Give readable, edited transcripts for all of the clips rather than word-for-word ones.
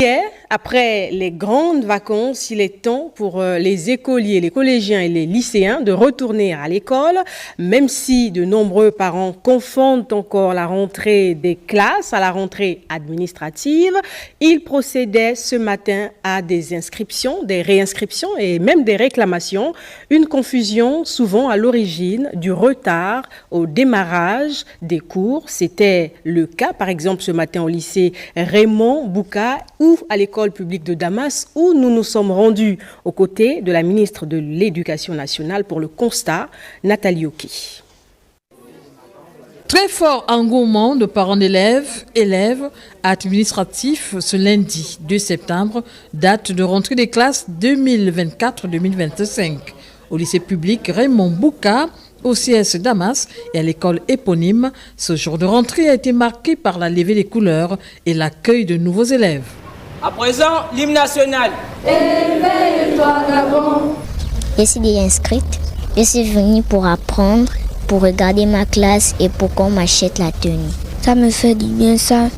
Hier, après les grandes vacances, il est temps pour les écoliers, les collégiens et les lycéens de retourner à l'école, même si de nombreux parents confondent encore la rentrée des classes à la rentrée administrative. Ils procédaient ce matin à des inscriptions, des réinscriptions et même des réclamations. Une confusion souvent à l'origine du retard au démarrage des cours. C'était le cas, par exemple, ce matin au lycée Raymond Bouka ou à l'école publique de Damas, où nous nous sommes rendus aux côtés de la ministre de l'Éducation nationale pour le constat, Nathalie Oki. Très fort engouement de parents d'élèves, élèves administratifs ce lundi 2 septembre, date de rentrée des classes 2024-2025. Au lycée public Raymond Bouka, au CS Damas et à l'école éponyme, ce jour de rentrée a été marqué par la levée des couleurs et l'accueil de nouveaux élèves. À présent, l'hymne national. Éveille-toi, Gabon. Je suis déjà inscrite. Je suis venue pour apprendre, pour regarder ma classe et pour qu'on m'achète la tenue. Ça me fait du bien, ça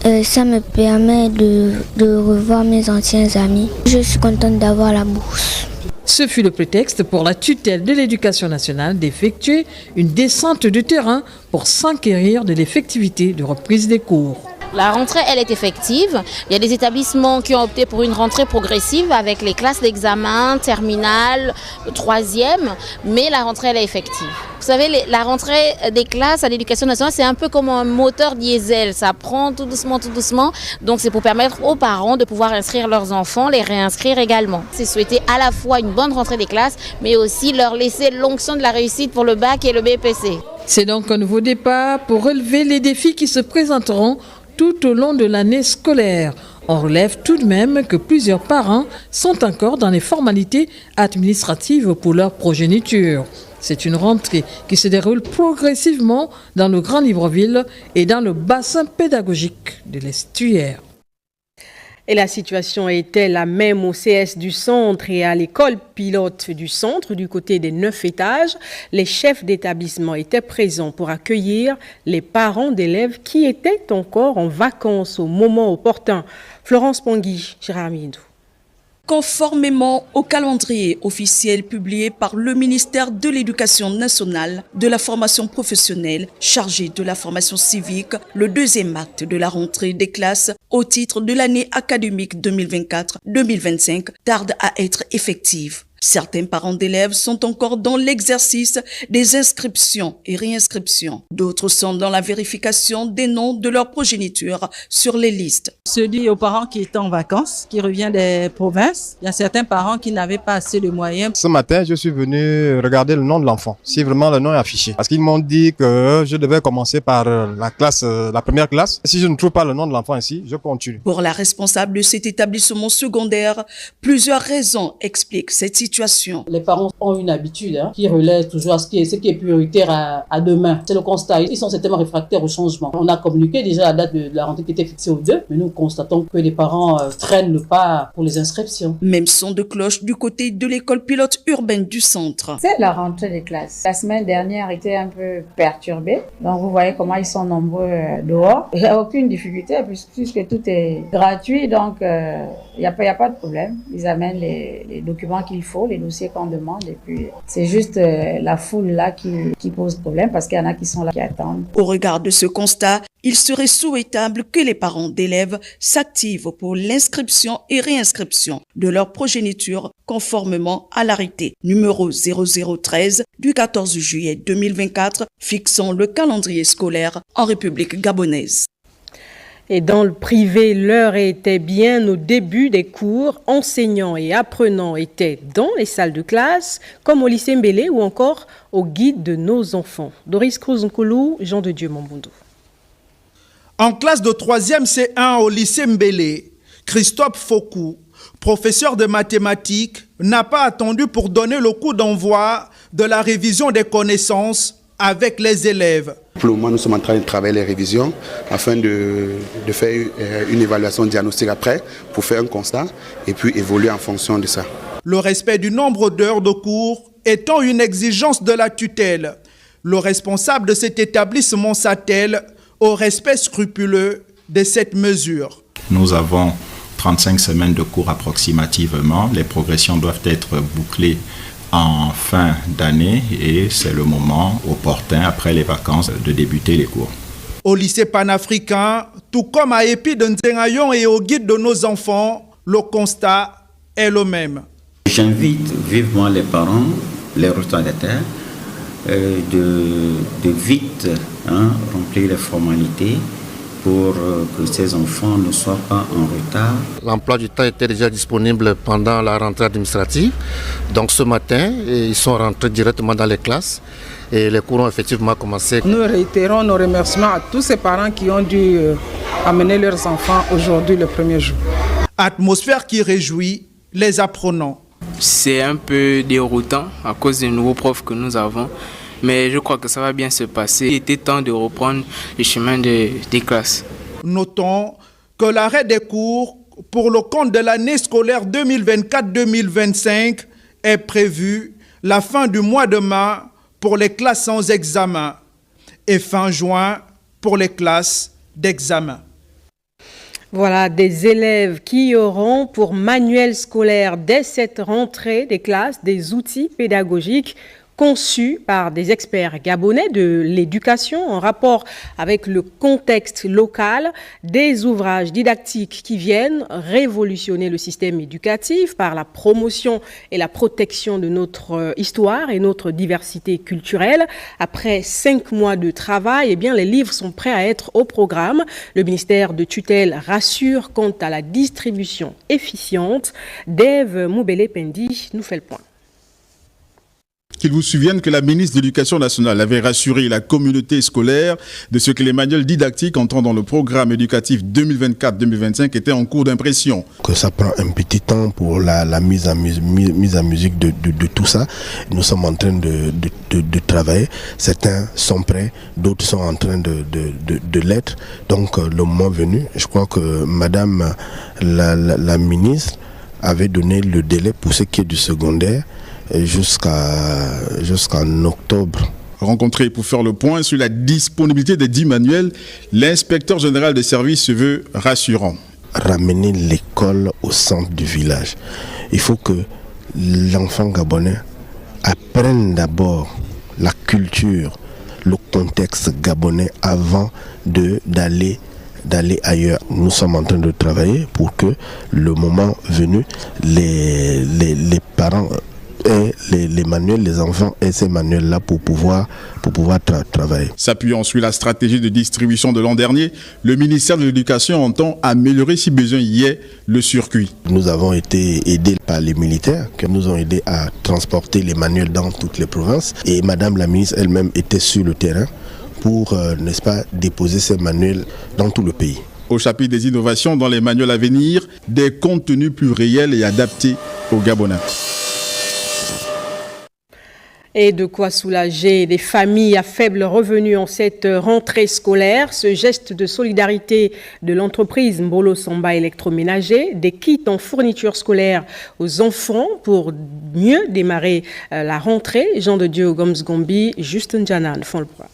me permet de revoir mes anciens amis. Je suis contente d'avoir la bourse. Ce fut le prétexte pour la tutelle de l'Éducation nationale d'effectuer une descente de terrain pour s'enquérir de l'effectivité de reprise des cours. La rentrée, elle est effective. Il y a des établissements qui ont opté pour une rentrée progressive avec les classes d'examen, terminale, troisième, mais la rentrée, elle est effective. Vous savez, la rentrée des classes à l'éducation nationale, c'est un peu comme un moteur diesel. Ça prend tout doucement, tout doucement. Donc, c'est pour permettre aux parents de pouvoir inscrire leurs enfants, les réinscrire également. C'est souhaiter à la fois une bonne rentrée des classes, mais aussi leur laisser l'onction de la réussite pour le bac et le BPC. C'est donc un nouveau départ pour relever les défis qui se présenteront tout au long de l'année scolaire. On relève tout de même que plusieurs parents sont encore dans les formalités administratives pour leur progéniture. C'est une rentrée qui se déroule progressivement dans le Grand Libreville et dans le bassin pédagogique de l'Estuaire. Et la situation était la même au CS du centre et à l'école pilote du centre, du côté des 9 étages. Les chefs d'établissement étaient présents pour accueillir les parents d'élèves qui étaient encore en vacances au moment opportun. Florence Pongui, Gérard Midou. Conformément au calendrier officiel publié par le ministère de l'Éducation nationale, de la formation professionnelle, chargé de la formation civique, le deuxième acte de la rentrée des classes au titre de l'année académique 2024-2025 tarde à être effective. Certains parents d'élèves sont encore dans l'exercice des inscriptions et réinscriptions. D'autres sont dans la vérification des noms de leur progéniture sur les listes. Se dit aux parents qui étaient en vacances, qui reviennent des provinces, il y a certains parents qui n'avaient pas assez de moyens. Ce matin, je suis venu regarder le nom de l'enfant, si vraiment le nom est affiché. Parce qu'ils m'ont dit que je devais commencer par la première classe. Si je ne trouve pas le nom de l'enfant ici, je continue. Pour la responsable de cet établissement secondaire, plusieurs raisons expliquent cette situation. Les parents ont une habitude qui relève toujours à ce qui est prioritaire à demain. C'est le constat. Ils sont certainement réfractaires au changement. On a communiqué déjà la date de la rentrée qui était fixée au 2, mais nous constatons que les parents traînent le pas pour les inscriptions. Même son de cloche du côté de l'école pilote urbaine du centre. C'est la rentrée des classes. La semaine dernière était un peu perturbée. Donc vous voyez comment ils sont nombreux dehors. Il n'y a aucune difficulté puisque tout est gratuit. Donc il n'y a pas de problème. Ils amènent les documents qu'il faut, les dossiers qu'on demande, et puis c'est juste la foule là qui pose problème parce qu'il y en a qui sont là qui attendent. Au regard de ce constat, il serait souhaitable que les parents d'élèves s'activent pour l'inscription et réinscription de leur progéniture conformément à l'arrêté numéro 0013 du 14 juillet 2024 fixant le calendrier scolaire en République gabonaise. Et dans le privé, l'heure était bien au début des cours. Enseignants et apprenants étaient dans les salles de classe, comme au lycée Mbélé ou encore au guide de nos enfants. Doris Cruz-Nkoulou, Jean de Dieu Mamboundou. En classe de 3e C1 au lycée Mbélé, Christophe Fokou, professeur de mathématiques, n'a pas attendu pour donner le coup d'envoi de la révision des connaissances avec les élèves. Pour le moment, nous sommes en train de travailler les révisions afin de faire une évaluation diagnostique après pour faire un constat et puis évoluer en fonction de ça. Le respect du nombre d'heures de cours étant une exigence de la tutelle, le responsable de cet établissement s'attelle au respect scrupuleux de cette mesure. Nous avons 35 semaines de cours approximativement. Les progressions doivent être bouclées en fin d'année et c'est le moment opportun, après les vacances, de débuter les cours. Au lycée panafricain, tout comme à Épi de Nzengayon et au guide de nos enfants, le constat est le même. J'invite vivement les parents, les retardataires, de vite remplir les formalités pour que ces enfants ne soient pas en retard. L'emploi du temps était déjà disponible pendant la rentrée administrative. Donc ce matin, ils sont rentrés directement dans les classes et les cours ont effectivement commencé. Nous réitérons nos remerciements à tous ces parents qui ont dû amener leurs enfants aujourd'hui le premier jour. Atmosphère qui réjouit les apprenants. C'est un peu déroutant à cause des nouveaux profs que nous avons. Mais je crois que ça va bien se passer. Il était temps de reprendre le chemin des classes. Notons que l'arrêt des cours pour le compte de l'année scolaire 2024-2025 est prévu la fin du mois de mai pour les classes sans examen et fin juin pour les classes d'examen. Voilà des élèves qui auront pour manuel scolaire dès cette rentrée des classes des outils pédagogiques conçus par des experts gabonais de l'éducation en rapport avec le contexte local, des ouvrages didactiques qui viennent révolutionner le système éducatif par la promotion et la protection de notre histoire et notre diversité culturelle. Après 5 mois de travail, eh bien, les livres sont prêts à être au programme. Le ministère de tutelle rassure quant à la distribution efficiente. Dave Moubele-Pendi nous fait le point. Qu'il vous souvienne que la ministre de l'Éducation nationale avait rassuré la communauté scolaire de ce que les manuels didactiques entrant dans le programme éducatif 2024-2025 étaient en cours d'impression. Que ça prend un petit temps pour la mise en musique de tout ça. Nous sommes en train de travailler. Certains sont prêts, d'autres sont en train de l'être. Donc le moment venu, je crois que Madame la ministre avait donné le délai pour ce qui est du secondaire jusqu'en octobre. Rencontré pour faire le point sur la disponibilité des 10 manuels, l'inspecteur général des services se veut rassurant. Ramener l'école au centre du village. Il faut que l'enfant gabonais apprenne d'abord la culture, le contexte gabonais avant d'aller ailleurs. Nous sommes en train de travailler pour que le moment venu, les parents et les manuels, les enfants aient ces manuels-là pour pouvoir travailler. S'appuyant sur la stratégie de distribution de l'an dernier, le ministère de l'Éducation entend améliorer, si besoin y est, le circuit. Nous avons été aidés par les militaires qui nous ont aidés à transporter les manuels dans toutes les provinces. Et Madame la ministre elle-même était sur le terrain pour, n'est-ce pas, déposer ces manuels dans tout le pays. Au chapitre des innovations dans les manuels à venir, des contenus plus réels et adaptés aux Gabonais. Et de quoi soulager les familles à faible revenu en cette rentrée scolaire. Ce geste de solidarité de l'entreprise Mbolo Samba électroménager, des kits en fourniture scolaire aux enfants pour mieux démarrer la rentrée. Jean de Dieu Goms Gombi, Justin Janan font le point.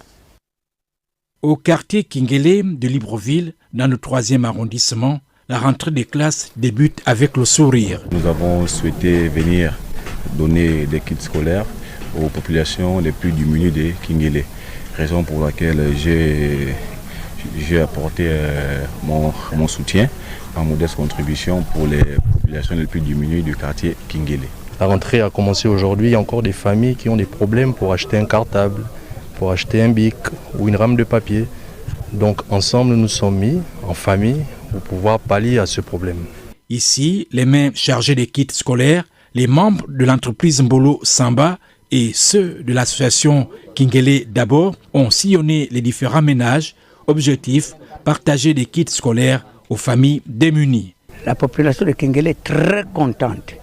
Au quartier Kingele de Libreville, dans le 3e arrondissement, la rentrée des classes débute avec le sourire. Nous avons souhaité venir donner des kits scolaires aux populations les plus démunies de Kingele. Raison pour laquelle j'ai apporté mon soutien, ma modeste contribution pour les populations les plus démunies du quartier Kingele. La rentrée a commencé aujourd'hui. Il y a encore des familles qui ont des problèmes pour acheter un cartable, pour acheter un bic ou une rame de papier. Donc ensemble, nous sommes mis en famille pour pouvoir pallier à ce problème. Ici, les mains chargées des kits scolaires, les membres de l'entreprise Mbolo Samba et ceux de l'association Kingele d'abord ont sillonné les différents ménages. Objectif, partager des kits scolaires aux familles démunies. La population de Kingele est très contente.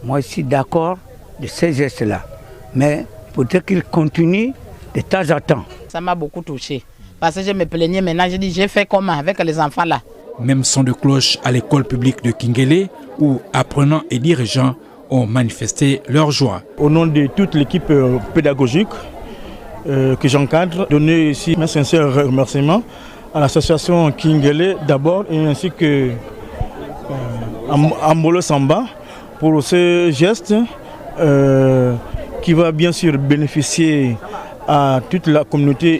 Moi, je suis d'accord de ces gestes-là. Mais il faudrait qu'ils continuent de temps en temps. Ça m'a beaucoup touché. Parce que je me plaignais maintenant, j'ai dit, j'ai fait comment avec les enfants là. Même son de cloche à l'école publique de Kingele, où apprenants et dirigeants ont manifesté leur joie. Au nom de toute l'équipe pédagogique que j'encadre, donner ici mes sincères remerciements à l'association Kingele d'abord et ainsi que Mbolo Samba pour ce geste qui va bien sûr bénéficier à toute la communauté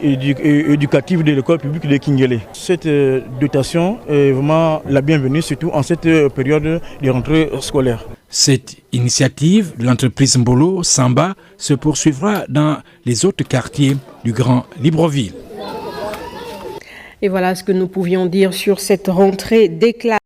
éducative de l'école publique de Kingele. Cette dotation est vraiment la bienvenue, surtout en cette période de rentrée scolaire. Cette initiative de l'entreprise Mbolo Samba se poursuivra dans les autres quartiers du Grand Libreville. Et voilà ce que nous pouvions dire sur cette rentrée des classes.